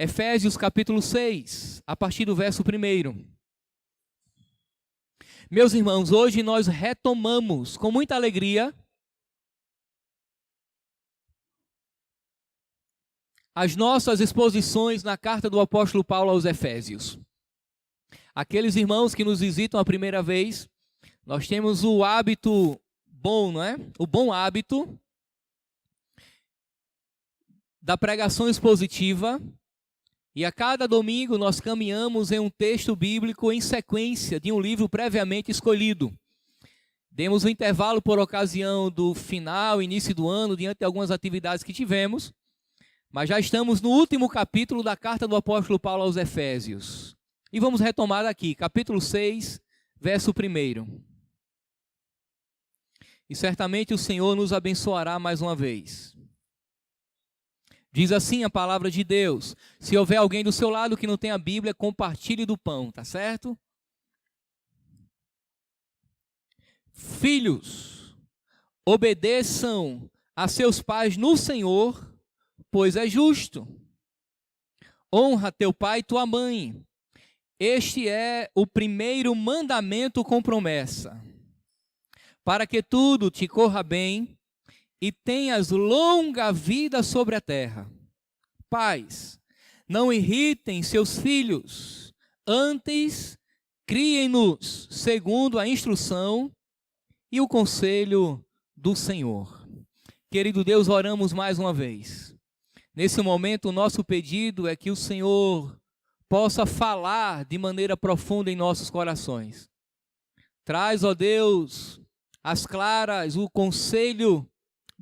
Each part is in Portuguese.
Efésios capítulo 6, a partir do verso 1. Meus irmãos, hoje nós retomamos com muita alegria as nossas exposições na carta do apóstolo Paulo aos Efésios. Aqueles irmãos que nos visitam a primeira vez, nós temos o hábito bom, não é? O bom hábito da pregação expositiva, e a cada domingo nós caminhamos em um texto bíblico em sequência de um livro previamente escolhido. Demos um intervalo por ocasião do final, início do ano, diante de algumas atividades que tivemos, mas já estamos no último capítulo da carta do apóstolo Paulo aos Efésios. E vamos retomar aqui, capítulo 6, verso 1. E certamente o Senhor nos abençoará mais uma vez. Diz assim a palavra de Deus: se houver alguém do seu lado que não tem a Bíblia, compartilhe do pão, tá certo? Filhos, obedeçam a seus pais no Senhor, pois é justo. Honra teu pai e tua mãe. Este é o primeiro mandamento com promessa, para que tudo te corra bem e tenhas longa vida sobre a terra. Pais, não irritem seus filhos, antes criem-nos segundo a instrução e o conselho do Senhor. Querido Deus, oramos mais uma vez. Nesse momento, o nosso pedido é que o Senhor possa falar de maneira profunda em nossos corações. Traz, ó Deus, às claras o conselho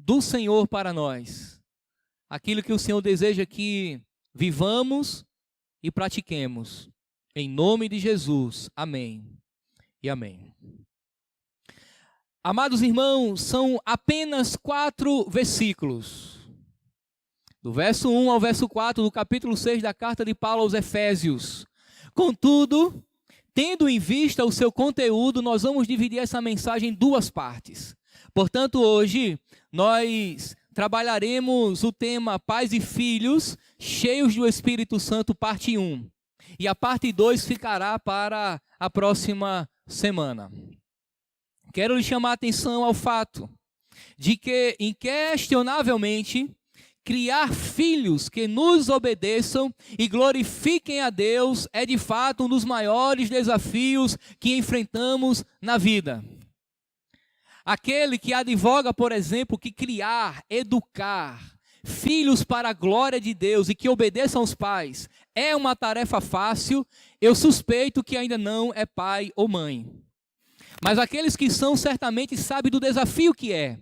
do Senhor para nós. Aquilo que o Senhor deseja que vivamos e pratiquemos. Em nome de Jesus. Amém e amém. Amados irmãos, são apenas 4 versículos. Do verso 1 ao verso 4 do capítulo 6 da carta de Paulo aos Efésios. Contudo, tendo em vista o seu conteúdo, nós vamos dividir essa mensagem em 2 partes. Portanto, hoje nós trabalharemos o tema Pais e Filhos cheios do Espírito Santo, parte 1. E a parte 2 ficará para a próxima semana. Quero lhe chamar a atenção ao fato de que, inquestionavelmente, criar filhos que nos obedeçam e glorifiquem a Deus é de fato um dos maiores desafios que enfrentamos na vida. Aquele que advoga, por exemplo, que criar, educar filhos para a glória de Deus e que obedeçam aos pais é uma tarefa fácil, eu suspeito que ainda não é pai ou mãe. Mas aqueles que são certamente sabem do desafio que é.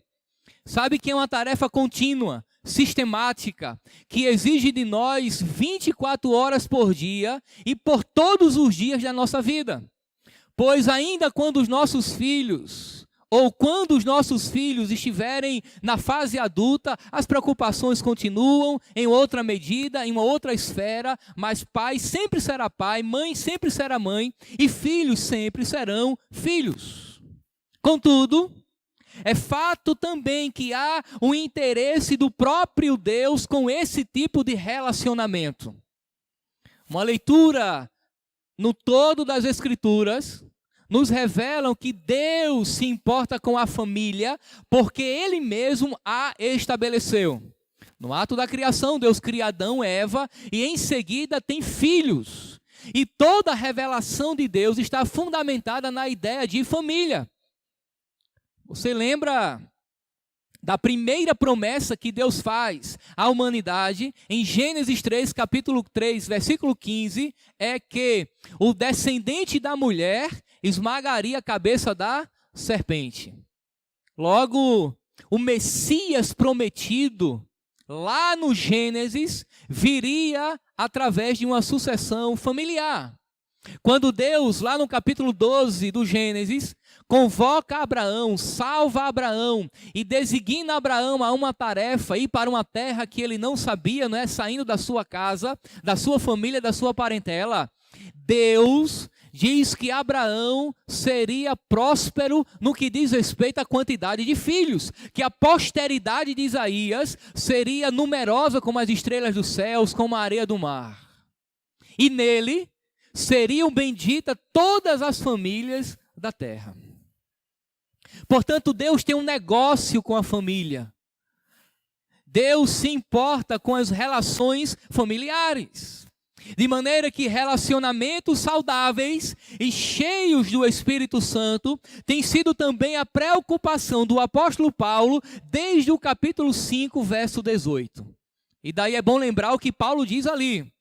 Sabem que é uma tarefa contínua, sistemática, que exige de nós 24 horas por dia e por todos os dias da nossa vida. Pois ainda quando os nossos filhos estiverem na fase adulta, as preocupações continuam em outra medida, em uma outra esfera, mas pai sempre será pai, mãe sempre será mãe e filhos sempre serão filhos. Contudo, é fato também que há um interesse do próprio Deus com esse tipo de relacionamento. Uma leitura no todo das Escrituras nos revelam que Deus se importa com a família porque Ele mesmo a estabeleceu. No ato da criação, Deus cria Adão, Eva e em seguida tem filhos. E toda a revelação de Deus está fundamentada na ideia de família. Você lembra da primeira promessa que Deus faz à humanidade, em Gênesis 3, capítulo 3, versículo 15, é que o descendente da mulher esmagaria a cabeça da serpente. Logo, o Messias prometido, lá no Gênesis, viria através de uma sucessão familiar. Quando Deus, lá no capítulo 12 do Gênesis, convoca Abraão, salva Abraão e designa Abraão a uma tarefa, ir para uma terra que ele não sabia, não é? Saindo da sua casa, da sua família, da sua parentela, Deus diz que Abraão seria próspero no que diz respeito à quantidade de filhos, que a posteridade de Isaías seria numerosa como as estrelas dos céus, como a areia do mar. e nele seriam benditas todas as famílias da terra. Portanto, Deus tem um negócio com a família. Deus se importa com as relações familiares. De maneira que relacionamentos saudáveis e cheios do Espírito Santo tem sido também a preocupação do apóstolo Paulo desde o capítulo 5, verso 18. E daí é bom lembrar o que Paulo diz ali.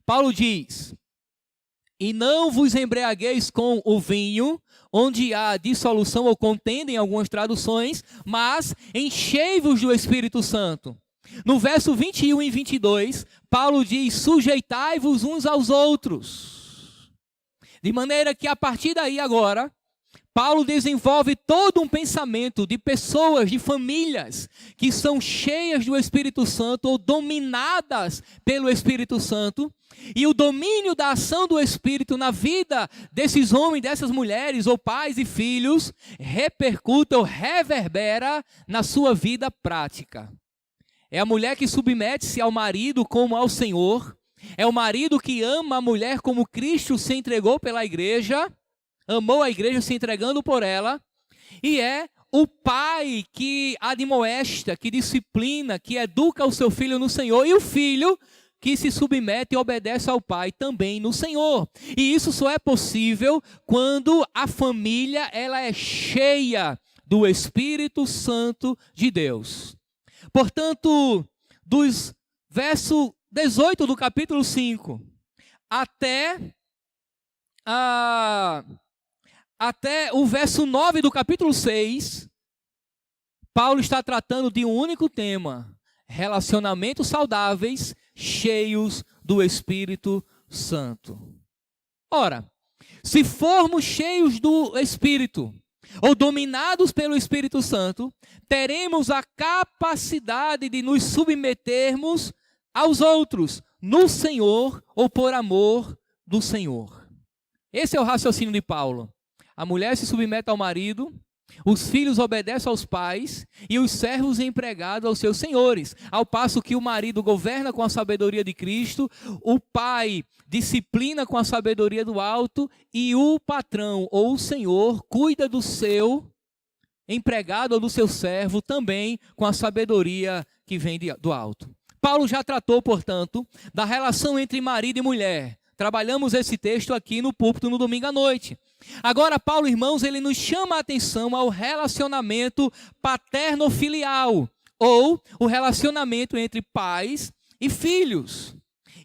Paulo diz: e não vos embriagueis com o vinho, onde há dissolução ou contenda em algumas traduções, mas enchei-vos do Espírito Santo. No verso 21 e 22, Paulo diz: sujeitai-vos uns aos outros. De maneira que a partir daí agora, Paulo desenvolve todo um pensamento de pessoas, de famílias, que são cheias do Espírito Santo ou dominadas pelo Espírito Santo. E o domínio da ação do Espírito na vida desses homens, dessas mulheres, ou pais e filhos, repercute ou reverbera na sua vida prática. É a mulher que submete-se ao marido como ao Senhor. É o marido que ama a mulher como Cristo se entregou pela igreja. Amou a igreja se entregando por ela. E é o pai que admoesta, que disciplina, que educa o seu filho no Senhor. E o filho que se submete e obedece ao pai também no Senhor. E isso só é possível quando a família ela é cheia do Espírito Santo de Deus. Portanto, dos verso 18 do capítulo 5 até o verso 9 do capítulo 6, Paulo está tratando de um único tema: relacionamentos saudáveis, cheios do Espírito Santo. Ora, se formos cheios do Espírito, ou dominados pelo Espírito Santo, teremos a capacidade de nos submetermos aos outros, no Senhor ou por amor do Senhor. Esse é o raciocínio de Paulo. A mulher se submete ao marido, os filhos obedecem aos pais e os servos empregados aos seus senhores. Ao passo que o marido governa com a sabedoria de Cristo, o pai disciplina com a sabedoria do alto e o patrão ou o senhor cuida do seu empregado ou do seu servo também com a sabedoria que vem do alto. Paulo já tratou, portanto, da relação entre marido e mulher. Trabalhamos esse texto aqui no púlpito no domingo à noite. Agora, Paulo, irmãos, ele nos chama a atenção ao relacionamento paterno-filial, ou o relacionamento entre pais e filhos.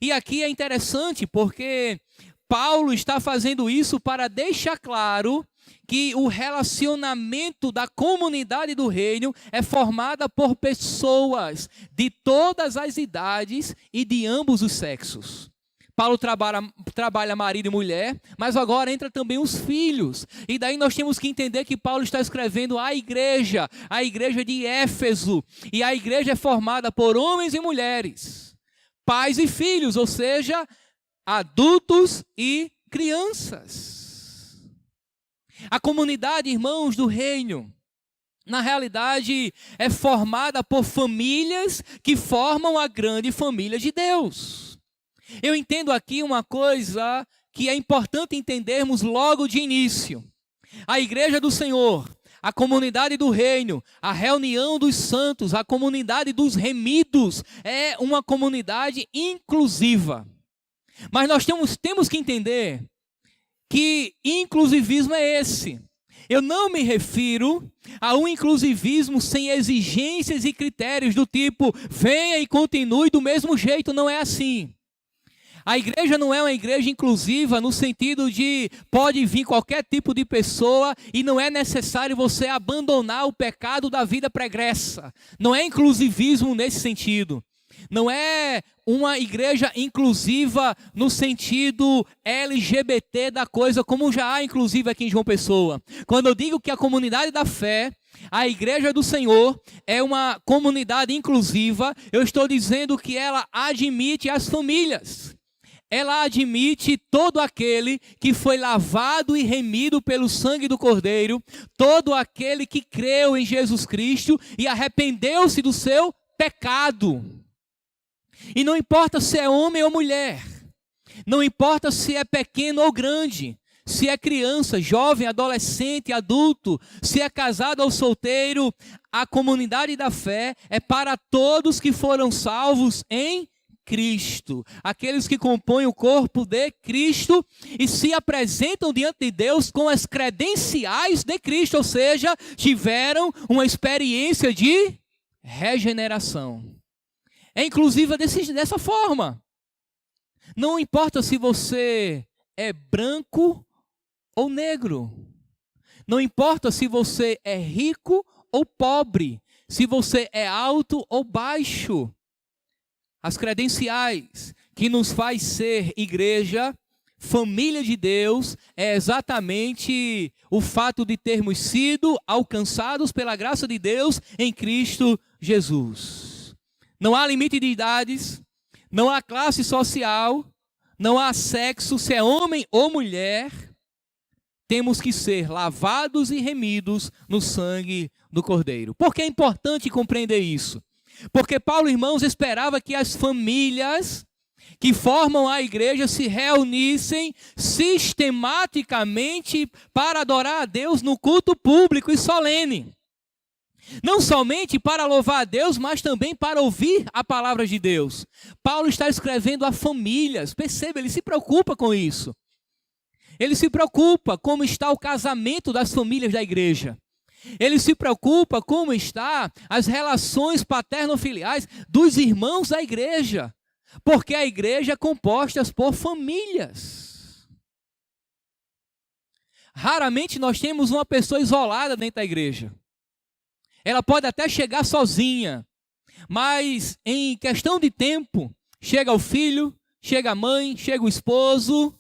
E aqui é interessante porque Paulo está fazendo isso para deixar claro que o relacionamento da comunidade do reino é formada por pessoas de todas as idades e de ambos os sexos. Paulo trabalha marido e mulher, mas agora entra também os filhos. E daí nós temos que entender que Paulo está escrevendo a igreja de Éfeso. E a igreja é formada por homens e mulheres, pais e filhos, ou seja, adultos e crianças. A comunidade, irmãos, do reino, na realidade, é formada por famílias que formam a grande família de Deus. Eu entendo aqui uma coisa que é importante entendermos logo de início. A igreja do Senhor, a comunidade do reino, a reunião dos santos, a comunidade dos remidos, é uma comunidade inclusiva. Mas nós temos que entender que inclusivismo é esse. Eu não me refiro a um inclusivismo sem exigências e critérios do tipo, venha e continue do mesmo jeito, não é assim. A igreja não é uma igreja inclusiva no sentido de pode vir qualquer tipo de pessoa e não é necessário você abandonar o pecado da vida pregressa. Não é inclusivismo nesse sentido. Não é uma igreja inclusiva no sentido LGBT da coisa, como já há inclusive aqui em João Pessoa. Quando eu digo que a comunidade da fé, a igreja do Senhor, é uma comunidade inclusiva, eu estou dizendo que ela admite as famílias. Ela admite todo aquele que foi lavado e remido pelo sangue do Cordeiro, todo aquele que creu em Jesus Cristo e arrependeu-se do seu pecado. E não importa se é homem ou mulher, Não importa se é pequeno ou grande, se é criança, jovem, adolescente, adulto, se é casado ou solteiro, a comunidade da fé é para todos que foram salvos em Cristo. Aqueles que compõem o corpo de Cristo e se apresentam diante de Deus com as credenciais de Cristo, ou seja, tiveram uma experiência de regeneração. É inclusive dessa forma. Não importa se você é branco ou negro. Não importa se você é rico ou pobre. Se você é alto ou baixo. As credenciais que nos faz ser igreja, família de Deus, é exatamente o fato de termos sido alcançados pela graça de Deus em Cristo Jesus. Não há limite de idades, não há classe social, não há sexo, se é homem ou mulher, temos que ser lavados e remidos no sangue do Cordeiro. Por que é importante compreender isso? Porque Paulo, irmãos, esperava que as famílias que formam a igreja se reunissem sistematicamente para adorar a Deus no culto público e solene. Não somente para louvar a Deus, mas também para ouvir a palavra de Deus. Paulo está escrevendo a famílias, perceba, ele se preocupa com isso. Ele se preocupa como está o casamento das famílias da igreja. Ele se preocupa como está as relações paterno-filiais dos irmãos da igreja. Porque a igreja é composta por famílias. Raramente nós temos uma pessoa isolada dentro da igreja. Ela pode até chegar sozinha, mas em questão de tempo, chega o filho, chega a mãe, chega o esposo,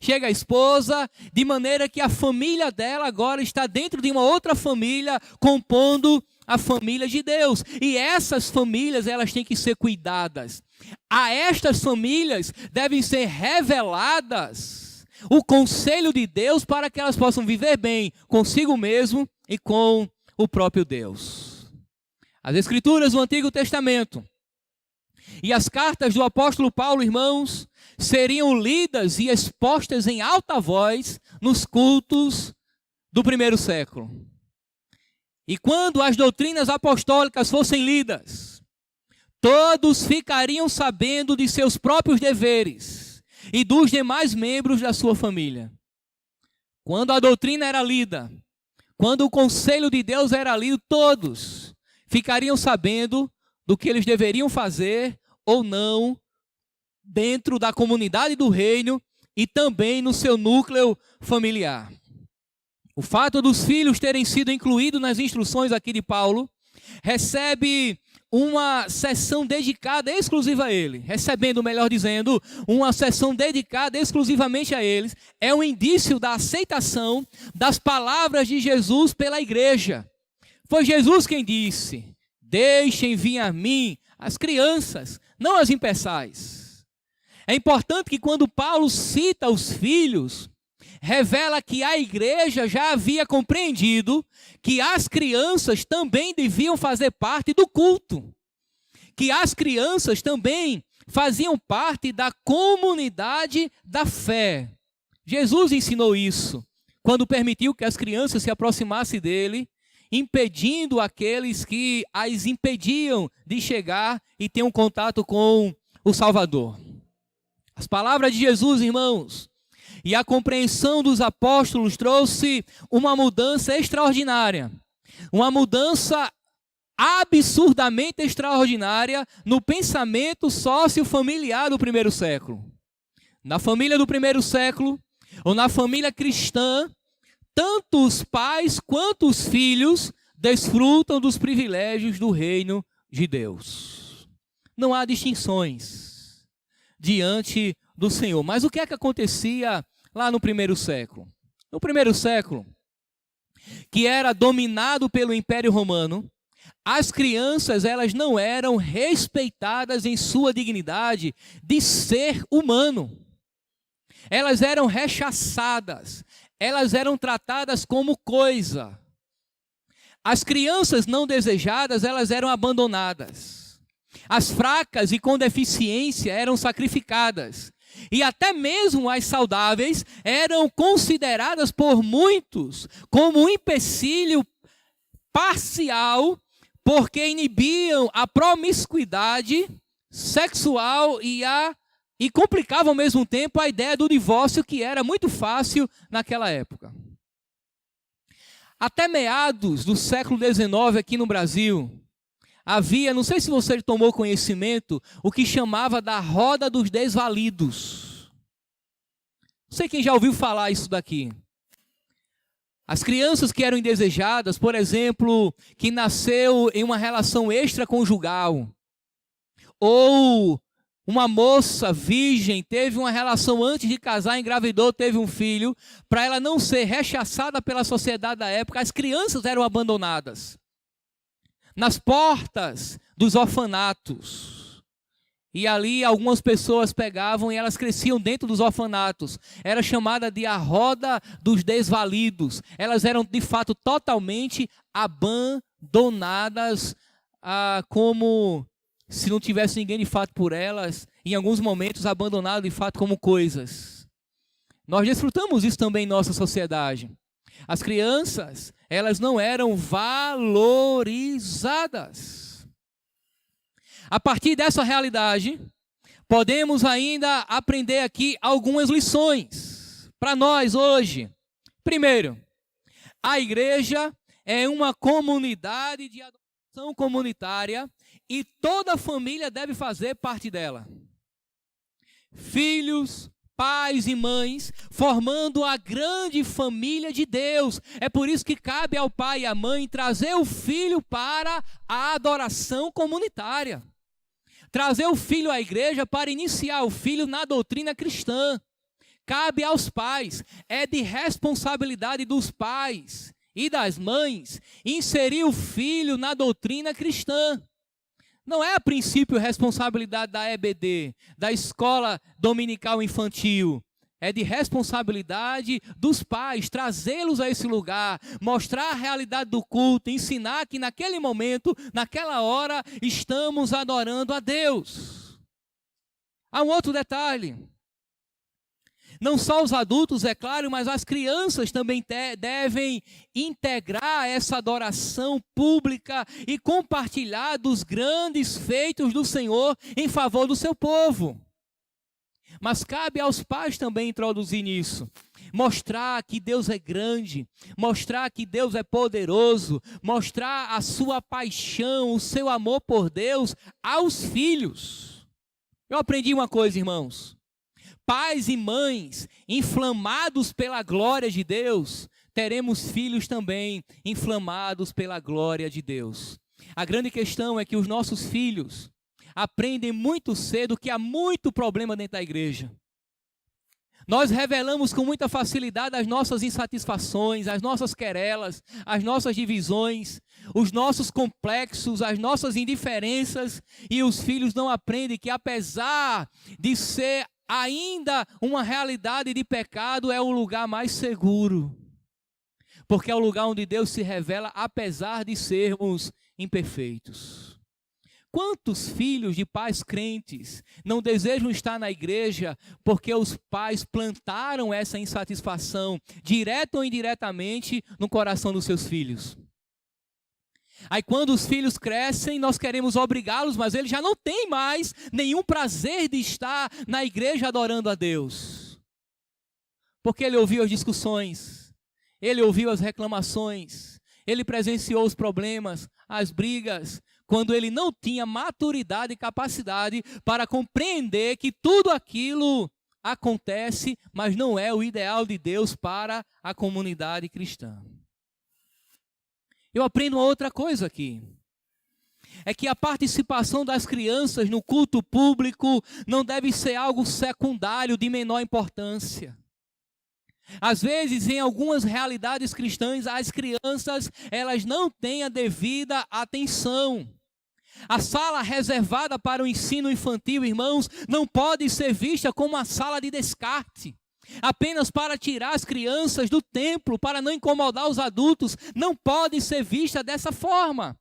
chega a esposa, de maneira que a família dela agora está dentro de uma outra família, compondo a família de Deus. E essas famílias, elas têm que ser cuidadas. A estas famílias devem ser reveladas o conselho de Deus para que elas possam viver bem consigo mesmo e com o próprio Deus. As Escrituras do Antigo Testamento e as cartas do apóstolo Paulo, irmãos, seriam lidas e expostas em alta voz nos cultos do primeiro século. E quando as doutrinas apostólicas fossem lidas, todos ficariam sabendo de seus próprios deveres e dos demais membros da sua família. Quando a doutrina era lida, quando o conselho de Deus era lido, todos ficariam sabendo do que eles deveriam fazer ou não dentro da comunidade do reino e também no seu núcleo familiar. O fato dos filhos terem sido incluídos nas instruções aqui de Paulo recebe uma sessão dedicada exclusiva a ele, recebendo, melhor dizendo, uma sessão dedicada exclusivamente a eles, é um indício da aceitação das palavras de Jesus pela igreja. Foi Jesus quem disse: deixem vir a mim as crianças, não as impeçais. É importante que quando Paulo cita os filhos, revela que a igreja já havia compreendido que as crianças também deviam fazer parte do culto, que as crianças também faziam parte da comunidade da fé. Jesus ensinou isso quando permitiu que as crianças se aproximassem dele, impedindo aqueles que as impediam de chegar e ter um contato com o Salvador. As palavras de Jesus, irmãos, e a compreensão dos apóstolos trouxe uma mudança extraordinária, uma mudança absurdamente extraordinária no pensamento sócio-familiar do primeiro século. Na família do primeiro século, ou na família cristã, tanto os pais quanto os filhos desfrutam dos privilégios do reino de Deus. Não há distinções diante do Senhor. Mas o que é que acontecia lá no primeiro século? No primeiro século, que era dominado pelo Império Romano, as crianças, elas não eram respeitadas em sua dignidade de ser humano. Elas eram rechaçadas, elas eram tratadas como coisa. As crianças não desejadas, elas eram abandonadas. As fracas e com deficiência eram sacrificadas. e até mesmo as saudáveis, eram consideradas por muitos como um empecilho parcial, porque inibiam a promiscuidade sexual e complicavam ao mesmo tempo a ideia do divórcio, que era muito fácil naquela época. Até meados do século XIX, aqui no Brasil, havia, não sei se você tomou conhecimento, o que chamava da roda dos desvalidos. Não sei quem já ouviu falar isso daqui. As crianças que eram indesejadas, por exemplo, que nasceu em uma relação extraconjugal, ou uma moça virgem teve uma relação antes de casar, engravidou, teve um filho, para ela não ser rechaçada pela sociedade da época, as crianças eram abandonadas nas portas dos orfanatos. E ali algumas pessoas pegavam e elas cresciam dentro dos orfanatos. Era chamada de a roda dos desvalidos. Elas eram de fato totalmente abandonadas, como se não tivesse ninguém de fato por elas, em alguns momentos abandonadas de fato como coisas. Nós desfrutamos isso também em nossa sociedade. As crianças, elas não eram valorizadas. A partir dessa realidade, podemos ainda aprender aqui algumas lições para nós hoje. Primeiro, a igreja é uma comunidade de adoração comunitária e toda a família deve fazer parte dela. Filhos, pais e mães, formando a grande família de Deus. É por isso que cabe ao pai e à mãe trazer o filho para a adoração comunitária. Trazer o filho à igreja para iniciar o filho na doutrina cristã. Cabe aos pais, é de responsabilidade dos pais e das mães inserir o filho na doutrina cristã. Não é a princípio responsabilidade da EBD, da escola dominical infantil. É de responsabilidade dos pais trazê-los a esse lugar, mostrar a realidade do culto, ensinar que naquele momento, naquela hora, estamos adorando a Deus. Há um outro detalhe. Não só os adultos, é claro, mas as crianças também devem integrar essa adoração pública e compartilhar dos grandes feitos do Senhor em favor do seu povo. Mas cabe aos pais também introduzir nisso. Mostrar que Deus é grande, mostrar que Deus é poderoso, mostrar a sua paixão, o seu amor por Deus aos filhos. Eu aprendi uma coisa, irmãos. Pais e mães inflamados pela glória de Deus, teremos filhos também inflamados pela glória de Deus. A grande questão é que os nossos filhos aprendem muito cedo que há muito problema dentro da igreja. Nós revelamos com muita facilidade as nossas insatisfações, as nossas querelas, as nossas divisões, os nossos complexos, as nossas indiferenças, e os filhos não aprendem que, apesar de ser ainda uma realidade de pecado, é o lugar mais seguro, porque é o lugar onde Deus se revela, apesar de sermos imperfeitos. Quantos filhos de pais crentes não desejam estar na igreja porque os pais plantaram essa insatisfação, direta ou indiretamente, no coração dos seus filhos? Aí quando os filhos crescem, nós queremos obrigá-los, mas eles já não têm mais nenhum prazer de estar na igreja adorando a Deus. Porque ele ouviu as discussões, ele ouviu as reclamações, ele presenciou os problemas, as brigas, quando ele não tinha maturidade e capacidade para compreender que tudo aquilo acontece, mas não é o ideal de Deus para a comunidade cristã. Eu aprendo uma outra coisa aqui. É que a participação das crianças no culto público não deve ser algo secundário, de menor importância. Às vezes, em algumas realidades cristãs, as crianças, elas não têm a devida atenção. A sala reservada para o ensino infantil, irmãos, não pode ser vista como uma sala de descarte. Apenas para tirar as crianças do templo, para não incomodar os adultos, não pode ser vista dessa forma.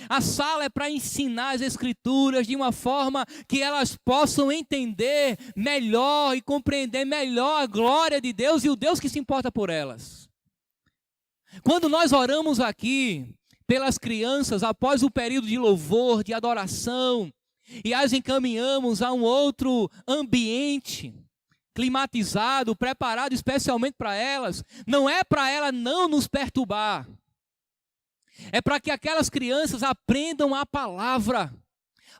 A sala é para ensinar as Escrituras de uma forma que elas possam entender melhor e compreender melhor a glória de Deus e o Deus que se importa por elas. Quando nós oramos aqui pelas crianças, após o período de louvor, de adoração, e as encaminhamos a um outro ambiente climatizado, preparado especialmente para elas, não é para ela não nos perturbar. É para que aquelas crianças aprendam a palavra,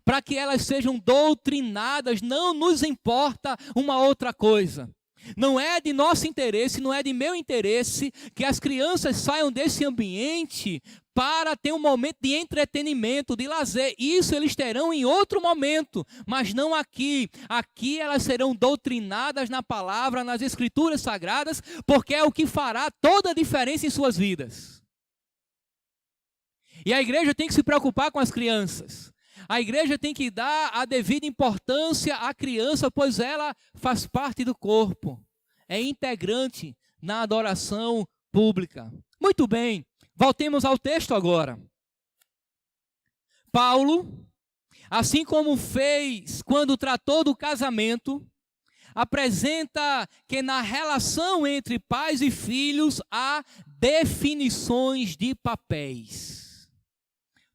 para que elas sejam doutrinadas, não nos importa uma outra coisa. Não é de nosso interesse, não é de meu interesse que as crianças saiam desse ambiente para ter um momento de entretenimento, de lazer. Isso eles terão em outro momento, mas não aqui. Aqui elas serão doutrinadas na palavra, nas Escrituras Sagradas, porque é o que fará toda a diferença em suas vidas. E a igreja tem que se preocupar com as crianças. A igreja tem que dar a devida importância à criança, pois ela faz parte do corpo. É integrante na adoração pública. Muito bem, voltemos ao texto agora. Paulo, assim como fez quando tratou do casamento, apresenta que na relação entre pais e filhos há definições de papéis.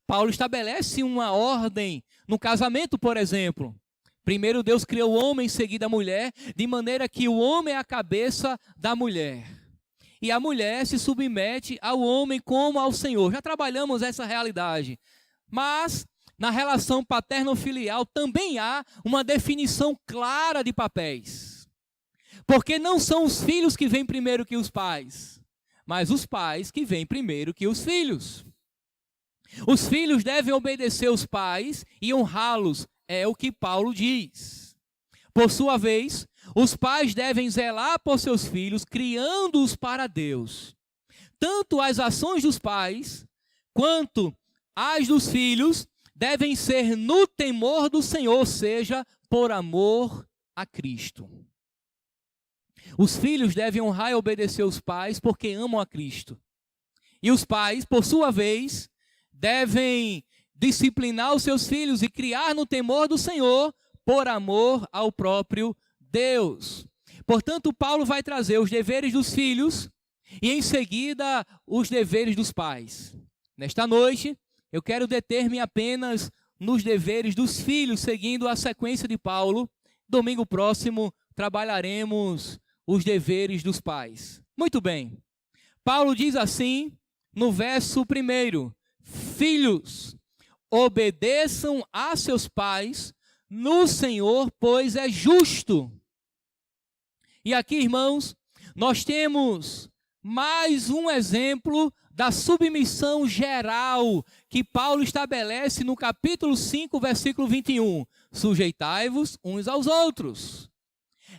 Paulo estabelece uma ordem no casamento, por exemplo. Primeiro Deus criou o homem, em seguida a mulher, de maneira que o homem é a cabeça da mulher. E a mulher se submete ao homem como ao Senhor. Já trabalhamos essa realidade. Mas, na relação paterno-filial, também há uma definição clara de papéis. Porque não são os filhos que vêm primeiro que os pais, mas os pais que vêm primeiro que os filhos. Os filhos devem obedecer os pais e honrá-los, é o que Paulo diz. Por sua vez, os pais devem zelar por seus filhos, criando-os para Deus. Tanto as ações dos pais, quanto as dos filhos, devem ser no temor do Senhor, ou seja, por amor a Cristo. Os filhos devem honrar e obedecer os pais, porque amam a Cristo. E os pais, por sua vez, devem disciplinar os seus filhos e criar no temor do Senhor por amor ao próprio Deus. Portanto, Paulo vai trazer os deveres dos filhos e em seguida os deveres dos pais. Nesta noite, eu quero deter-me apenas nos deveres dos filhos, seguindo a sequência de Paulo. Domingo próximo, trabalharemos os deveres dos pais. Muito bem. Paulo diz assim, no verso 1: Filhos, obedeçam a seus pais no Senhor, pois é justo. E aqui, irmãos, nós temos mais um exemplo da submissão geral que Paulo estabelece no capítulo 5, versículo 21. Sujeitai-vos uns aos outros.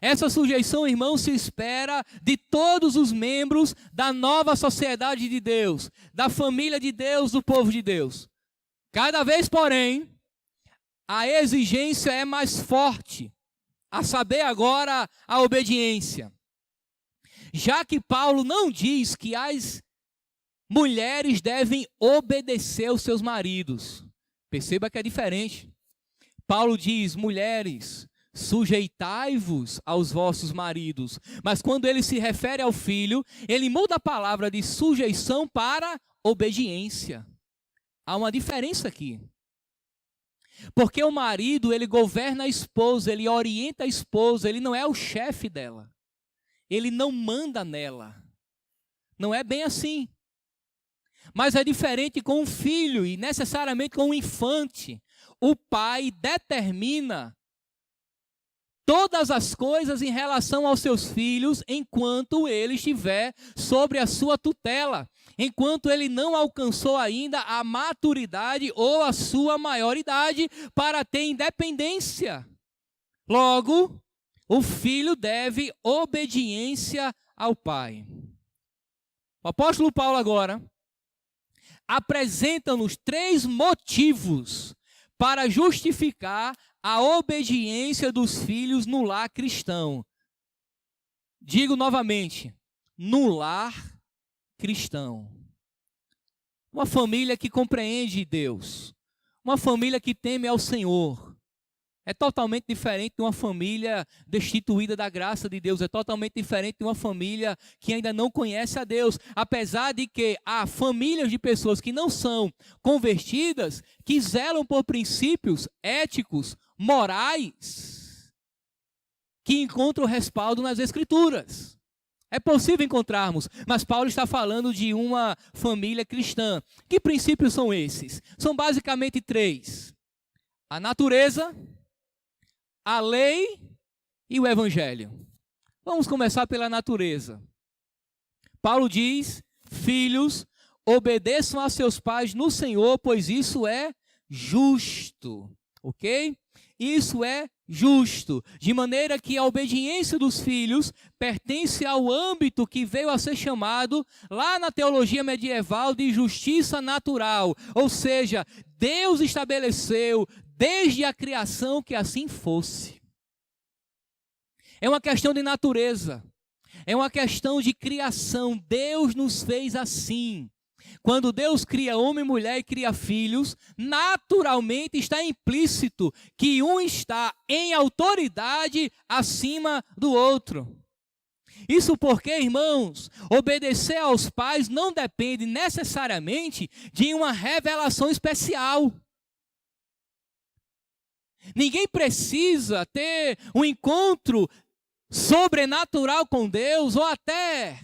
Essa sujeição, irmãos, se espera de todos os membros da nova sociedade de Deus, da família de Deus, do povo de Deus. Cada vez, porém, a exigência é mais forte, a saber agora a obediência. Já que Paulo não diz que as mulheres devem obedecer aos seus maridos. Perceba que é diferente. Paulo diz, mulheres, sujeitai-vos aos vossos maridos. Mas quando ele se refere ao filho, ele muda a palavra de sujeição para obediência. Há uma diferença aqui. Porque o marido, ele governa a esposa, ele orienta a esposa, ele não é o chefe dela. Ele não manda nela. Não é bem assim. Mas é diferente com o filho e necessariamente com o infante. O pai determina todas as coisas em relação aos seus filhos enquanto ele estiver sobre a sua tutela, enquanto ele não alcançou ainda a maturidade ou a sua maioridade para ter independência. Logo, o filho deve obediência ao pai. O apóstolo Paulo agora apresenta-nos 3 motivos para justificar a obediência dos filhos no lar cristão. Digo novamente, no lar cristão. Uma família que compreende Deus. Uma família que teme ao Senhor. É totalmente diferente de uma família destituída da graça de Deus. É totalmente diferente de uma família que ainda não conhece a Deus. Apesar de que há famílias de pessoas que não são convertidas, que zelam por princípios éticos, morais, que encontram respaldo nas Escrituras. É possível encontrarmos, mas Paulo está falando de uma família cristã. Que princípios são esses? São basicamente 3. A natureza, a lei e o evangelho. Vamos começar pela natureza. Paulo diz: filhos, obedeçam a seus pais no Senhor, pois isso é justo. Ok? Isso é justo. De maneira que a obediência dos filhos pertence ao âmbito que veio a ser chamado, lá na teologia medieval, de justiça natural. Ou seja, Deus estabeleceu desde a criação que assim fosse. É uma questão de natureza. É uma questão de criação. Deus nos fez assim. Quando Deus cria homem, mulher e cria filhos, naturalmente está implícito que um está em autoridade acima do outro. Isso porque, irmãos, obedecer aos pais não depende necessariamente de uma revelação especial. Ninguém precisa ter um encontro sobrenatural com Deus ou até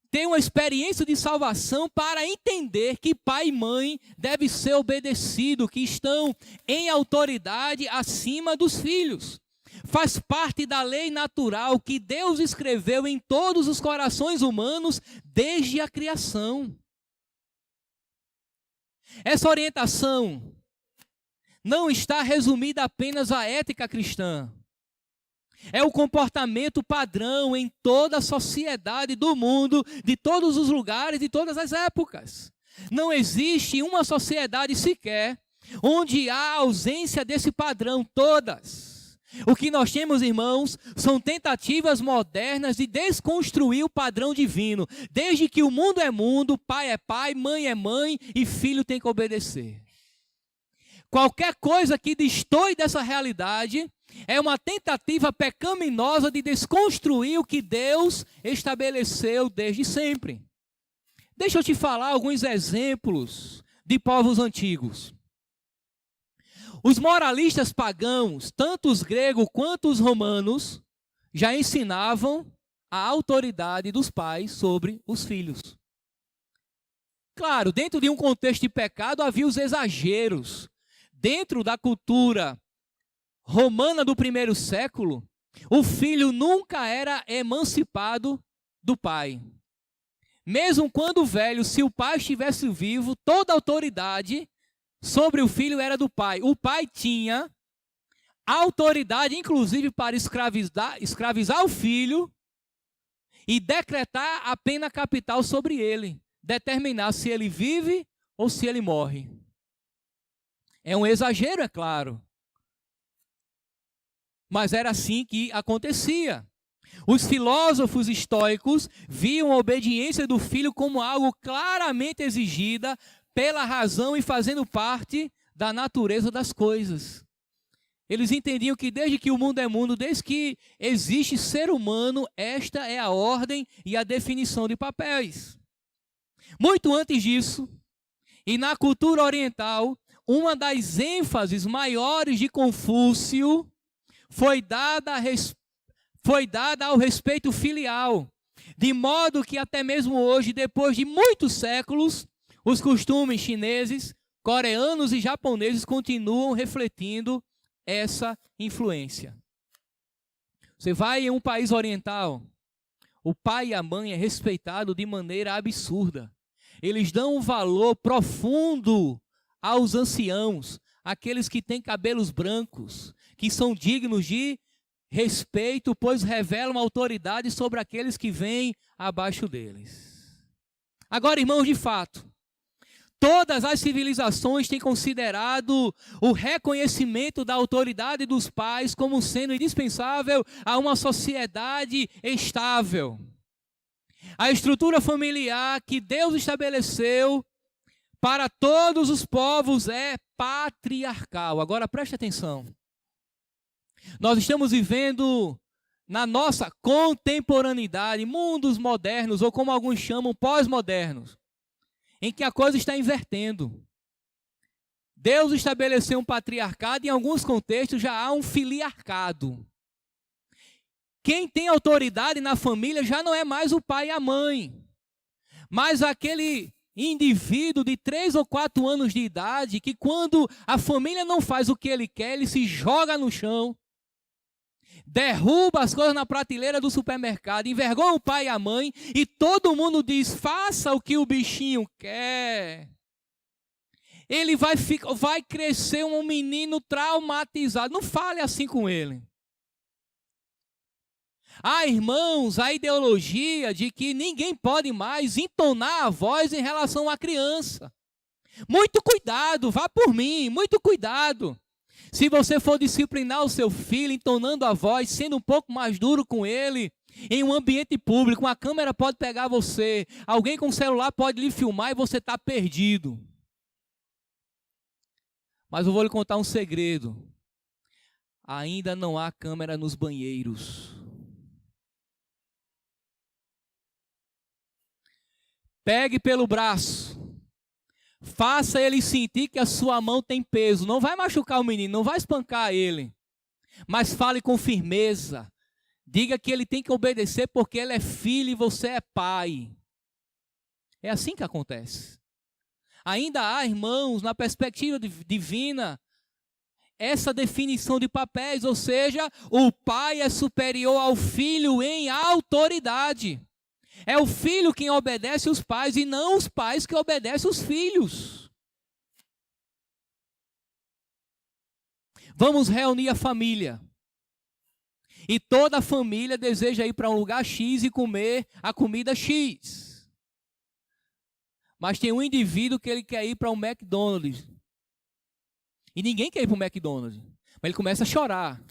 ter uma experiência de salvação para entender que pai e mãe devem ser obedecidos, que estão em autoridade acima dos filhos. Faz parte da lei natural que Deus escreveu em todos os corações humanos desde a criação. Essa orientação não está resumida apenas à ética cristã. É o comportamento padrão em toda a sociedade do mundo, de todos os lugares, de todas as épocas. Não existe uma sociedade sequer onde há ausência desse padrão, todas. O que nós temos, irmãos, são tentativas modernas de desconstruir o padrão divino. Desde que o mundo é mundo, pai é pai, mãe é mãe e filho tem que obedecer. Qualquer coisa que destoe dessa realidade é uma tentativa pecaminosa de desconstruir o que Deus estabeleceu desde sempre. Deixa eu te falar alguns exemplos de povos antigos. Os moralistas pagãos, tanto os gregos quanto os romanos, já ensinavam a autoridade dos pais sobre os filhos. Claro, dentro de um contexto de pecado havia os exageros. Dentro da cultura romana do primeiro século, o filho nunca era emancipado do pai. Mesmo quando velho, se o pai estivesse vivo, toda a autoridade sobre o filho era do pai. O pai tinha autoridade, inclusive, para escravizar o filho e decretar a pena capital sobre ele, determinar se ele vive ou se ele morre. É um exagero, é claro. Mas era assim que acontecia. Os filósofos estoicos viam a obediência do filho como algo claramente exigida pela razão e fazendo parte da natureza das coisas. Eles entendiam que desde que o mundo é mundo, desde que existe ser humano, esta é a ordem e a definição de papéis. Muito antes disso, e na cultura oriental, uma das ênfases maiores de Confúcio foi dada ao respeito filial, de modo que até mesmo hoje, depois de muitos séculos, os costumes chineses, coreanos e japoneses continuam refletindo essa influência. Você vai em um país oriental, o pai e a mãe é respeitado de maneira absurda. Eles dão um valor profundo aos anciãos, aqueles que têm cabelos brancos, que são dignos de respeito, pois revelam autoridade sobre aqueles que vêm abaixo deles. Agora, irmãos, de fato, todas as civilizações têm considerado o reconhecimento da autoridade dos pais como sendo indispensável a uma sociedade estável. A estrutura familiar que Deus estabeleceu para todos os povos é patriarcal. Agora preste atenção. Nós estamos vivendo na nossa contemporaneidade, mundos modernos, ou como alguns chamam, pós-modernos, em que a coisa está invertendo. Deus estabeleceu um patriarcado e em alguns contextos já há um filiarcado. Quem tem autoridade na família já não é mais o pai e a mãe, mas aquele indivíduo de 3 ou 4 anos de idade que quando a família não faz o que ele quer, ele se joga no chão, derruba as coisas na prateleira do supermercado, envergonha o pai e a mãe e todo mundo diz, faça o que o bichinho quer. Ele vai crescer um menino traumatizado. Não fale assim com ele. Irmãos, a ideologia de que ninguém pode mais entonar a voz em relação à criança. Muito cuidado, vá por mim, muito cuidado. Se você for disciplinar o seu filho entonando a voz, sendo um pouco mais duro com ele, em um ambiente público, uma câmera pode pegar você, alguém com celular pode lhe filmar e você está perdido. Mas eu vou lhe contar um segredo. Ainda não há câmera nos banheiros. Pegue pelo braço. Faça ele sentir que a sua mão tem peso. Não vai machucar o menino, não vai espancar ele. Mas fale com firmeza. Diga que ele tem que obedecer porque ele é filho e você é pai. É assim que acontece. Ainda há, irmãos, na perspectiva divina, essa definição de papéis, ou seja, o pai é superior ao filho em autoridade. É o filho quem obedece os pais e não os pais que obedecem os filhos. Vamos reunir a família. E toda a família deseja ir para um lugar X e comer a comida X. Mas tem um indivíduo que ele quer ir para um McDonald's. E ninguém quer ir para o McDonald's. Mas ele começa a chorar.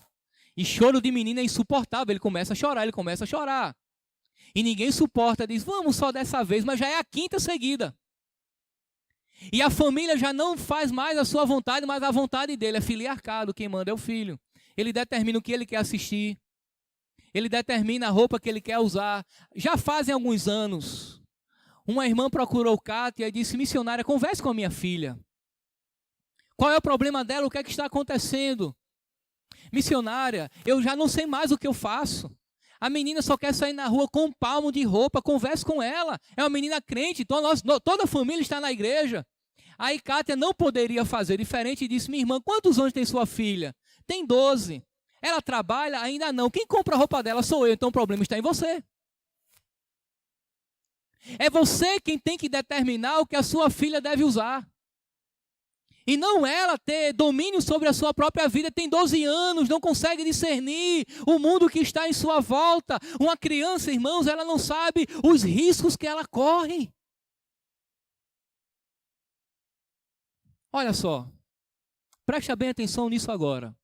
E choro de menino é insuportável. Ele começa a chorar. E ninguém suporta, diz, vamos só dessa vez, mas já é a 5ª seguida. E a família já não faz mais a sua vontade, mas a vontade dele é filiarcado, quem manda é o filho. Ele determina o que ele quer assistir. Ele determina a roupa que ele quer usar. Já fazem alguns anos, uma irmã procurou Kátia e disse, missionária, converse com a minha filha. Qual é o problema dela? O que é que está acontecendo? Missionária, eu já não sei mais o que eu faço. A menina só quer sair na rua com um palmo de roupa, converse com ela. É uma menina crente, então toda a família está na igreja. Aí Kátia não poderia fazer diferente e disse, minha irmã, quantos anos tem sua filha? Tem 12. Ela trabalha? Ainda não. Quem compra a roupa dela sou eu, então o problema está em você. É você quem tem que determinar o que a sua filha deve usar. E não ela ter domínio sobre a sua própria vida. Tem 12 anos, não consegue discernir o mundo que está em sua volta. Uma criança, irmãos, ela não sabe os riscos que ela corre. Olha só, preste bem atenção nisso agora.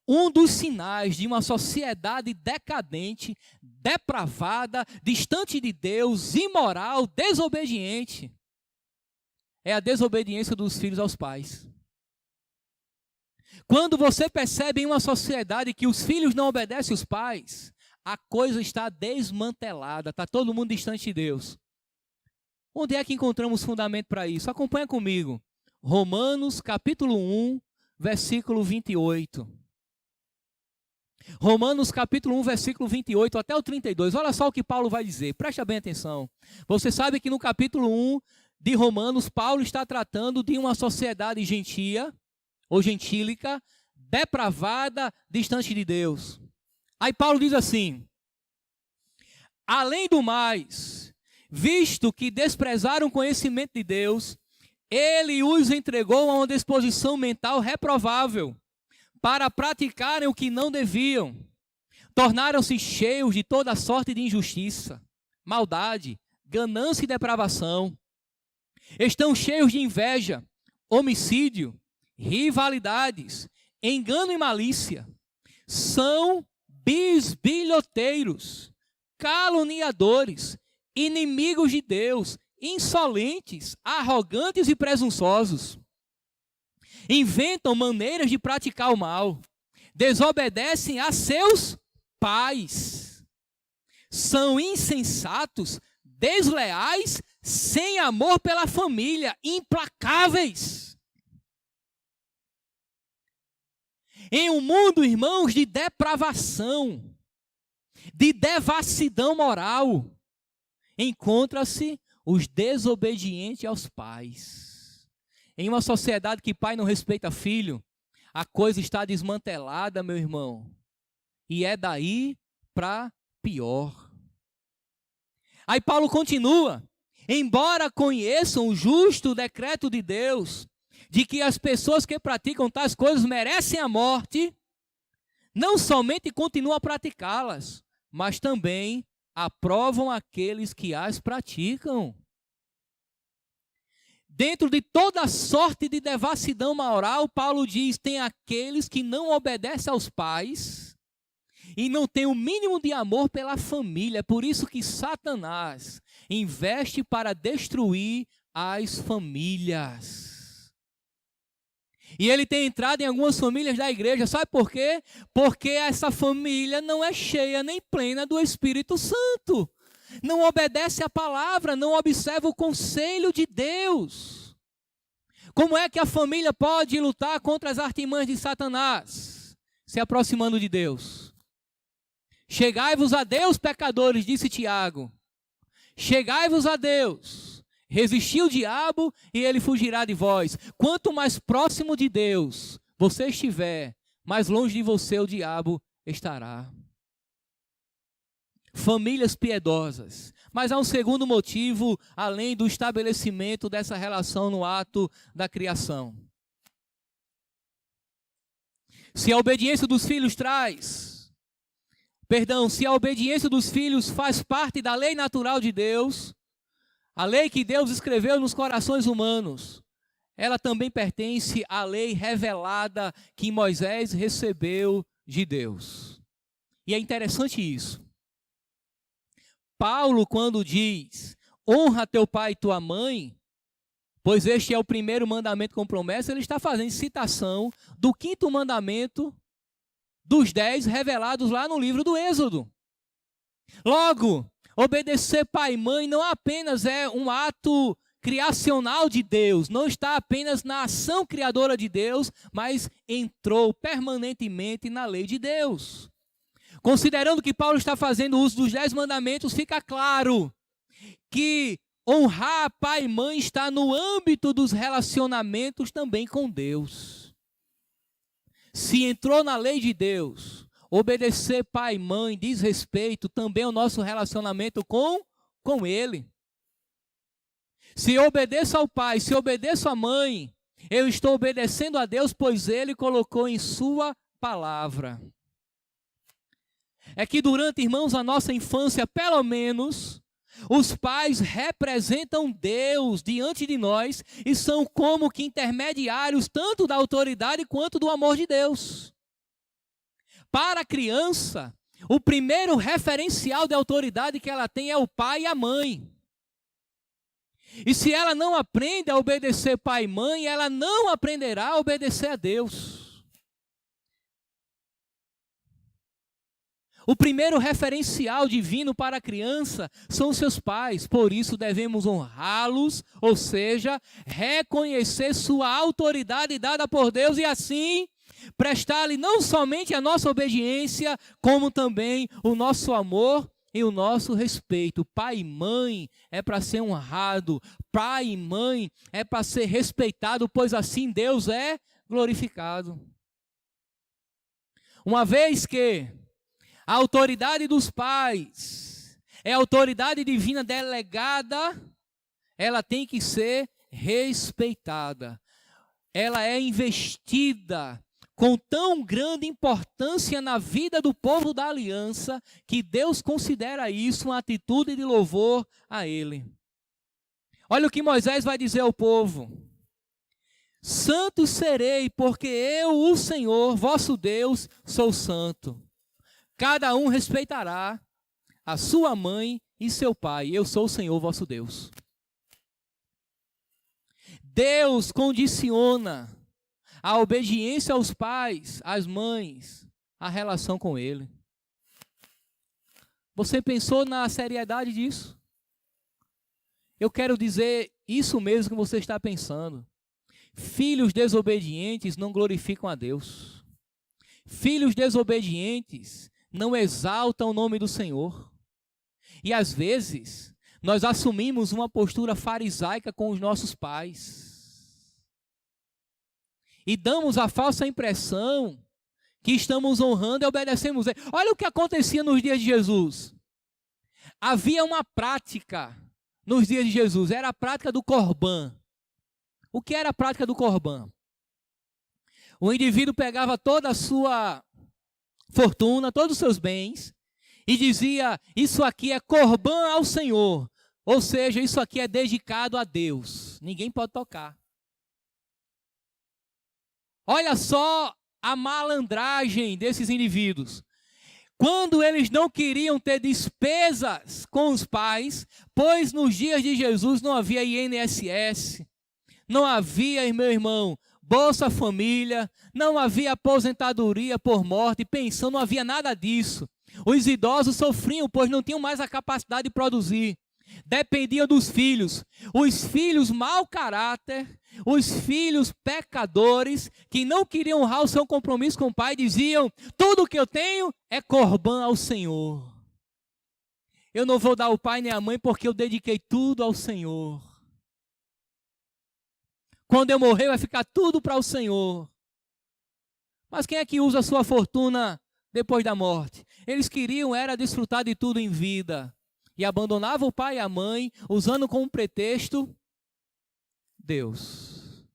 Um dos sinais de uma sociedade decadente, depravada, distante de Deus, imoral, desobediente, é a desobediência dos filhos aos pais. Quando você percebe em uma sociedade que os filhos não obedecem os pais, a coisa está desmantelada, está todo mundo distante de Deus. Onde é que encontramos fundamento para isso? Acompanha comigo. Romanos capítulo 1, versículo 28. Romanos capítulo 1, versículo 28 até o 32. Olha só o que Paulo vai dizer, presta bem atenção. Você sabe que no capítulo 1 de Romanos, Paulo está tratando de uma sociedade gentia, ou gentílica, depravada, distante de Deus. Aí Paulo diz assim, além do mais, visto que desprezaram o conhecimento de Deus, ele os entregou a uma disposição mental reprovável, para praticarem o que não deviam. Tornaram-se cheios de toda sorte de injustiça, maldade, ganância e depravação. Estão cheios de inveja, homicídio, rivalidades, engano e malícia. São bisbilhoteiros, caluniadores, inimigos de Deus, insolentes, arrogantes e presunçosos. Inventam maneiras de praticar o mal. Desobedecem a seus pais. São insensatos, desleais, sem amor pela família, implacáveis. Em um mundo, irmãos, de depravação, de devassidão moral, encontra-se os desobedientes aos pais. Em uma sociedade que pai não respeita filho, a coisa está desmantelada, meu irmão. E é daí para pior. Aí Paulo continua: embora conheçam o justo decreto de Deus, de que as pessoas que praticam tais coisas merecem a morte, não somente continuam a praticá-las, mas também aprovam aqueles que as praticam. Dentro de toda sorte de devassidão moral, Paulo diz, tem aqueles que não obedecem aos pais e não têm o mínimo de amor pela família. É por isso que Satanás investe para destruir as famílias. E ele tem entrado em algumas famílias da igreja, sabe por quê? Porque essa família não é cheia nem plena do Espírito Santo. Não obedece à palavra, não observa o conselho de Deus. Como é que a família pode lutar contra as artimanhas de Satanás? Se aproximando de Deus. Chegai-vos a Deus, pecadores, disse Tiago. Chegai-vos a Deus. Resistir o diabo e ele fugirá de vós. Quanto mais próximo de Deus você estiver, mais longe de você o diabo estará. Famílias piedosas. Mas há um segundo motivo, além do estabelecimento dessa relação no ato da criação. Se a obediência dos filhos se a obediência dos filhos faz parte da lei natural de Deus, a lei que Deus escreveu nos corações humanos, ela também pertence à lei revelada que Moisés recebeu de Deus. E é interessante isso. Paulo, quando diz, honra teu pai e tua mãe, pois este é o primeiro mandamento com promessa, ele está fazendo citação do 5º mandamento dos 10 revelados lá no livro do Êxodo. Logo, obedecer pai e mãe não apenas é um ato criacional de Deus, não está apenas na ação criadora de Deus, mas entrou permanentemente na lei de Deus. Considerando que Paulo está fazendo uso dos 10 mandamentos, fica claro que honrar pai e mãe está no âmbito dos relacionamentos também com Deus. Se entrou na lei de Deus, obedecer pai e mãe diz respeito também ao nosso relacionamento com Ele. Se eu obedeço ao pai, se eu obedeço à mãe, eu estou obedecendo a Deus, pois Ele colocou em sua palavra. É que durante, irmãos, a nossa infância, pelo menos, os pais representam Deus diante de nós e são como que intermediários tanto da autoridade quanto do amor de Deus. Para a criança, o primeiro referencial de autoridade que ela tem é o pai e a mãe. E se ela não aprende a obedecer pai e mãe, ela não aprenderá a obedecer a Deus. O primeiro referencial divino para a criança são os seus pais, por isso devemos honrá-los, ou seja, reconhecer sua autoridade dada por Deus e assim prestar-lhe não somente a nossa obediência, como também o nosso amor e o nosso respeito. Pai e mãe é para ser honrado, pai e mãe é para ser respeitado, pois assim Deus é glorificado. Uma vez que a autoridade dos pais é a autoridade divina delegada, ela tem que ser respeitada. Ela é investida com tão grande importância na vida do povo da aliança, que Deus considera isso uma atitude de louvor a Ele. Olha o que Moisés vai dizer ao povo: santo serei, porque eu, o Senhor, vosso Deus, sou santo. Cada um respeitará a sua mãe e seu pai. Eu sou o Senhor vosso Deus. Deus condiciona a obediência aos pais, às mães, a relação com Ele. Você pensou na seriedade disso? Eu quero dizer isso mesmo que você está pensando. Filhos desobedientes não glorificam a Deus. Filhos desobedientes não exaltam o nome do Senhor. E às vezes, nós assumimos uma postura farisaica com os nossos pais. E damos a falsa impressão que estamos honrando e obedecemos. Olha o que acontecia nos dias de Jesus. Havia uma prática nos dias de Jesus, era a prática do corbã. O que era a prática do corbã? O indivíduo pegava toda a sua fortuna, todos os seus bens, e dizia, isso aqui é corbã ao Senhor. Ou seja, isso aqui é dedicado a Deus. Ninguém pode tocar. Olha só a malandragem desses indivíduos. Quando eles não queriam ter despesas com os pais, pois nos dias de Jesus não havia INSS, não havia, meu irmão, Bolsa Família, não havia aposentadoria por morte, pensão, não havia nada disso. Os idosos sofriam, pois não tinham mais a capacidade de produzir. Dependiam dos filhos. Os filhos mau caráter, os filhos pecadores, que não queriam honrar o seu compromisso com o pai, diziam, tudo o que eu tenho é corbã ao Senhor. Eu não vou dar ao pai nem à mãe porque eu dediquei tudo ao Senhor. Quando eu morrer vai ficar tudo para o Senhor. Mas quem é que usa a sua fortuna depois da morte? Eles queriam era desfrutar de tudo em vida. E abandonavam o pai e a mãe, usando como pretexto Deus.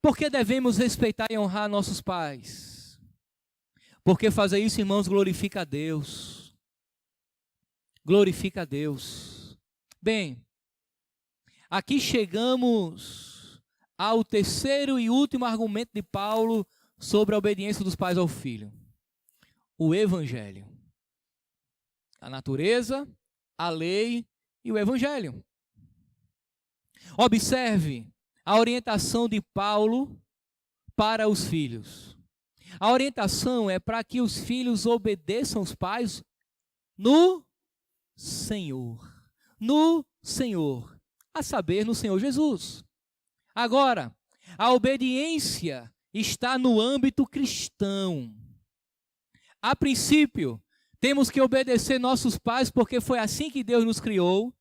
Por que devemos respeitar e honrar nossos pais? Porque fazer isso, irmãos, glorifica a Deus. Glorifica a Deus. Bem, aqui chegamos ao terceiro e último argumento de Paulo sobre a obediência dos pais ao filho. O Evangelho. A natureza, a lei e o Evangelho. Observe a orientação de Paulo para os filhos. A orientação é para que os filhos obedeçam os pais no Senhor. No Senhor. A saber, no Senhor Jesus. Agora, a obediência está no âmbito cristão. A princípio, temos que obedecer nossos pais porque foi assim que Deus nos criou.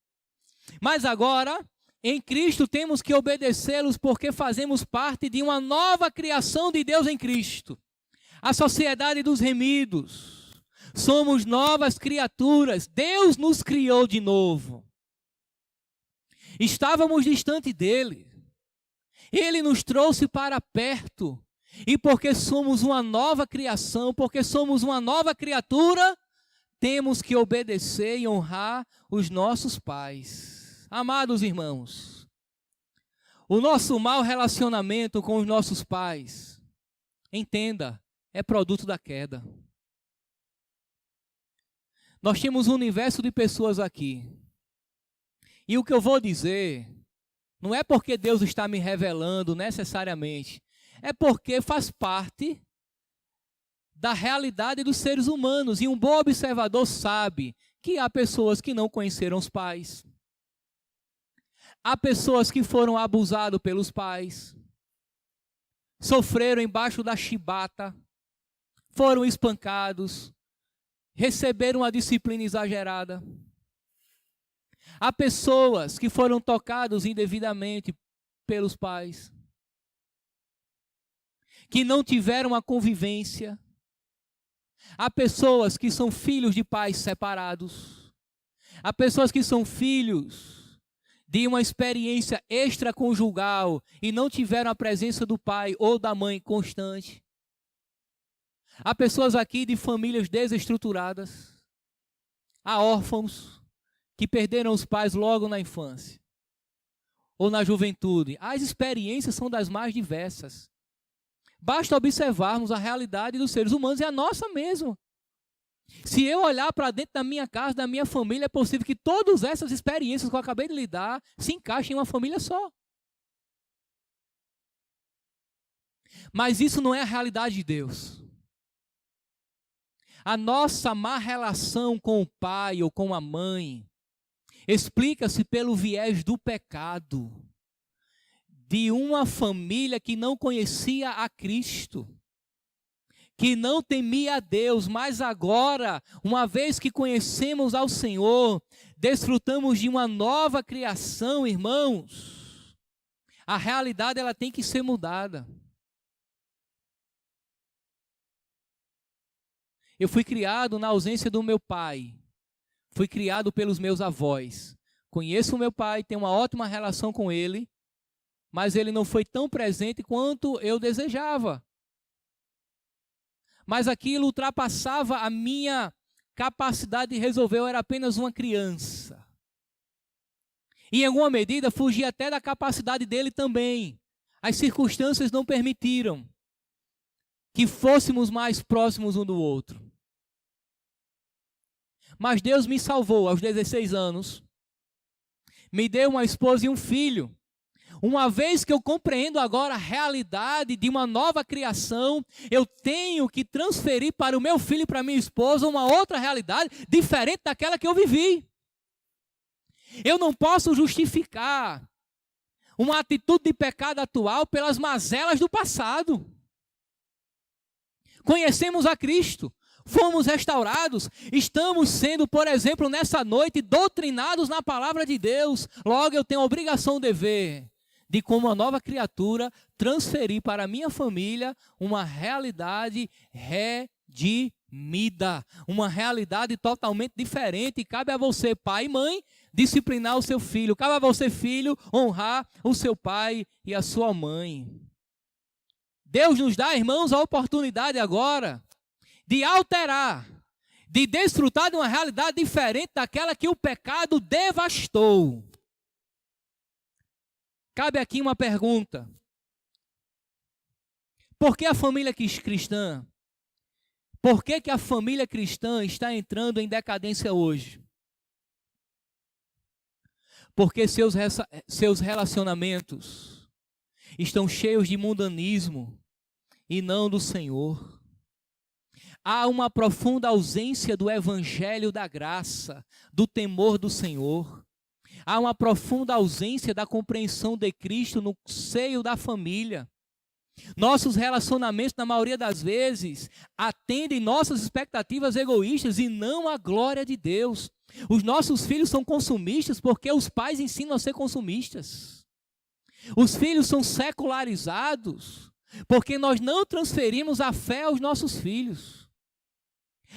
Mas agora, em Cristo, temos que obedecê-los porque fazemos parte de uma nova criação de Deus em Cristo. A sociedade dos remidos. Somos novas criaturas. Deus nos criou de novo. Estávamos distante dele. Ele nos trouxe para perto. E porque somos uma nova criação, porque somos uma nova criatura, temos que obedecer e honrar os nossos pais. Amados irmãos, o nosso mau relacionamento com os nossos pais, entenda, é produto da queda. Nós temos um universo de pessoas aqui. E o que eu vou dizer, não é porque Deus está me revelando necessariamente, é porque faz parte da realidade dos seres humanos. E um bom observador sabe que há pessoas que não conheceram os pais. Há pessoas que foram abusadas pelos pais. Sofreram embaixo da chibata. Foram espancados. Receberam uma disciplina exagerada. Há pessoas que foram tocadas indevidamente pelos pais. Que não tiveram a convivência. Há pessoas que são filhos de pais separados. Há pessoas que são filhos de uma experiência extraconjugal e não tiveram a presença do pai ou da mãe constante. Há pessoas aqui de famílias desestruturadas. Há órfãos que perderam os pais logo na infância ou na juventude. As experiências são das mais diversas. Basta observarmos a realidade dos seres humanos e a nossa mesmo. Se eu olhar para dentro da minha casa, da minha família, é possível que todas essas experiências que eu acabei de lidar se encaixem em uma família só. Mas isso não é a realidade de Deus. A nossa má relação com o pai ou com a mãe explica-se pelo viés do pecado, de uma família que não conhecia a Cristo, que não temia a Deus, mas agora, uma vez que conhecemos ao Senhor, desfrutamos de uma nova criação, irmãos. A realidade ela tem que ser mudada. Eu fui criado na ausência do meu pai. Fui criado pelos meus avós. Conheço o meu pai, tenho uma ótima relação com ele, mas ele não foi tão presente quanto eu desejava. Mas aquilo ultrapassava a minha capacidade de resolver, eu era apenas uma criança. E em alguma medida fugi até da capacidade dele também. As circunstâncias não permitiram que fôssemos mais próximos um do outro. Mas Deus me salvou aos 16 anos, me deu uma esposa e um filho. Uma vez que eu compreendo agora a realidade de uma nova criação, eu tenho que transferir para o meu filho e para a minha esposa uma outra realidade diferente daquela que eu vivi. Eu não posso justificar uma atitude de pecado atual pelas mazelas do passado. Conhecemos a Cristo, fomos restaurados, estamos sendo, por exemplo, nessa noite, doutrinados na palavra de Deus. Logo, eu tenho a obrigação, dever, de como uma nova criatura, transferir para a minha família uma realidade redimida, uma realidade totalmente diferente. E cabe a você, pai e mãe, disciplinar o seu filho. Cabe a você, filho, honrar o seu pai e a sua mãe. Deus nos dá, irmãos, a oportunidade agora de alterar, de desfrutar de uma realidade diferente daquela que o pecado devastou. Cabe aqui uma pergunta. Por que a família cristã? Por que a família cristã está entrando em decadência hoje? Porque seus relacionamentos estão cheios de mundanismo e não do Senhor. Há uma profunda ausência do evangelho da graça, do temor do Senhor. Há uma profunda ausência da compreensão de Cristo no seio da família. Nossos relacionamentos, na maioria das vezes, atendem nossas expectativas egoístas e não a glória de Deus. Os nossos filhos são consumistas porque os pais ensinam a ser consumistas. Os filhos são secularizados porque nós não transferimos a fé aos nossos filhos.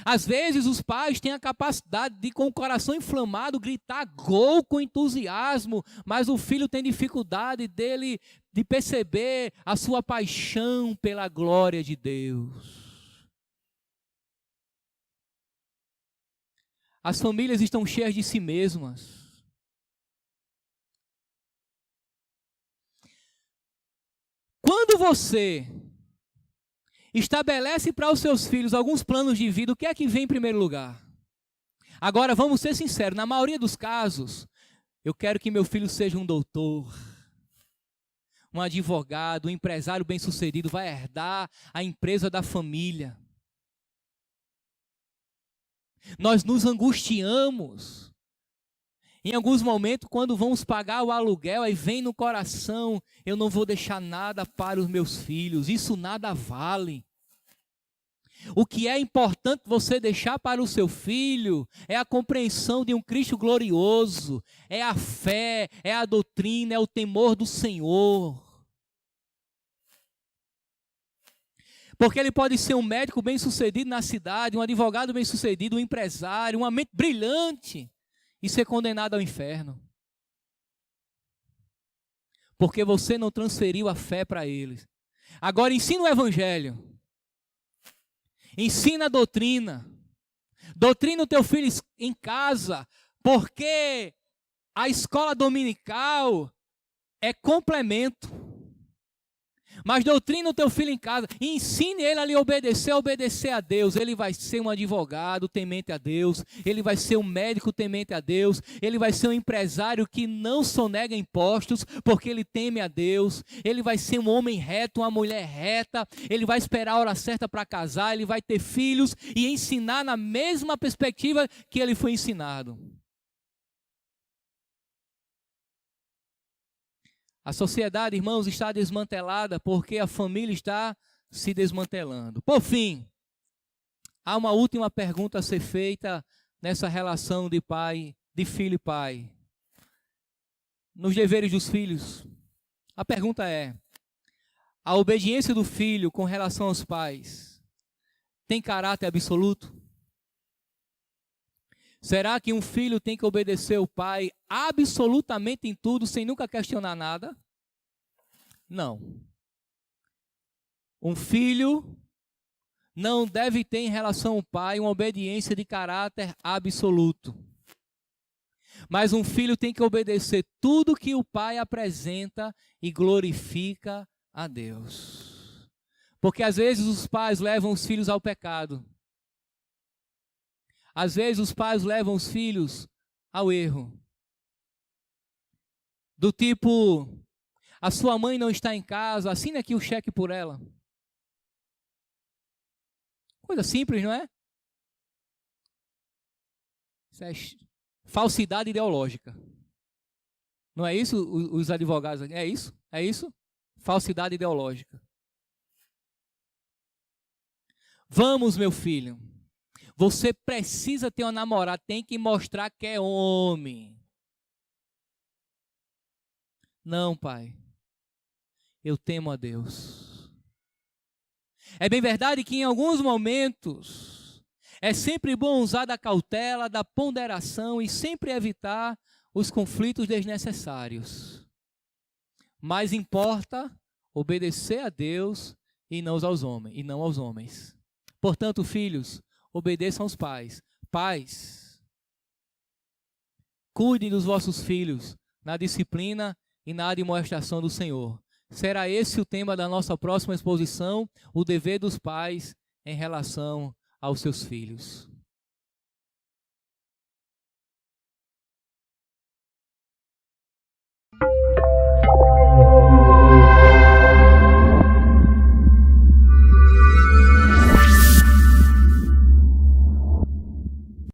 Às vezes os pais têm a capacidade de, com o coração inflamado, gritar gol com entusiasmo, mas o filho tem dificuldade de perceber a sua paixão pela glória de Deus. As famílias estão cheias de si mesmas. Quando você estabelece para os seus filhos alguns planos de vida, o que é que vem em primeiro lugar? Agora, vamos ser sinceros, na maioria dos casos, eu quero que meu filho seja um doutor, um advogado, um empresário bem-sucedido, vai herdar a empresa da família. Nós nos angustiamos. Em alguns momentos, quando vamos pagar o aluguel, aí vem no coração, eu não vou deixar nada para os meus filhos, isso nada vale. O que é importante você deixar para o seu filho é a compreensão de um Cristo glorioso, é a fé, é a doutrina, é o temor do Senhor. Porque ele pode ser um médico bem-sucedido na cidade, um advogado bem-sucedido, um empresário, uma mente brilhante, e ser condenado ao inferno. Porque você não transferiu a fé para eles. Agora ensina o evangelho. Ensina a doutrina. Doutrina o teu filho em casa. Porque a escola dominical é complemento. Mas doutrina o teu filho em casa, e ensine ele a lhe obedecer a Deus. Ele vai ser um advogado temente a Deus, ele vai ser um médico temente a Deus, ele vai ser um empresário que não sonega impostos, porque ele teme a Deus, ele vai ser um homem reto, uma mulher reta, ele vai esperar a hora certa para casar, ele vai ter filhos e ensinar na mesma perspectiva que ele foi ensinado. A sociedade, irmãos, está desmantelada porque a família está se desmantelando. Por fim, há uma última pergunta a ser feita nessa relação de filho e pai. Nos deveres dos filhos. A pergunta é: a obediência do filho com relação aos pais tem caráter absoluto? Será que um filho tem que obedecer o pai absolutamente em tudo, sem nunca questionar nada? Não. Um filho não deve ter em relação ao pai uma obediência de caráter absoluto. Mas um filho tem que obedecer tudo que o pai apresenta e glorifica a Deus. Porque às vezes os pais levam os filhos ao pecado. Às vezes os pais levam os filhos ao erro. Do tipo, a sua mãe não está em casa, assine aqui o cheque por ela. Coisa simples, não é? Isso é falsidade ideológica. Não é isso, os advogados? É isso? É isso? Falsidade ideológica. Vamos, meu filho. Você precisa ter uma namorada, tem que mostrar que é homem. Não, pai. Eu temo a Deus. É bem verdade que em alguns momentos é sempre bom usar da cautela, da ponderação e sempre evitar os conflitos desnecessários. Mas importa obedecer a Deus e não aos homens. Portanto, filhos, obedeçam aos pais. Pais, cuidem dos vossos filhos na disciplina e na admoestação do Senhor. Será esse o tema da nossa próxima exposição, o dever dos pais em relação aos seus filhos.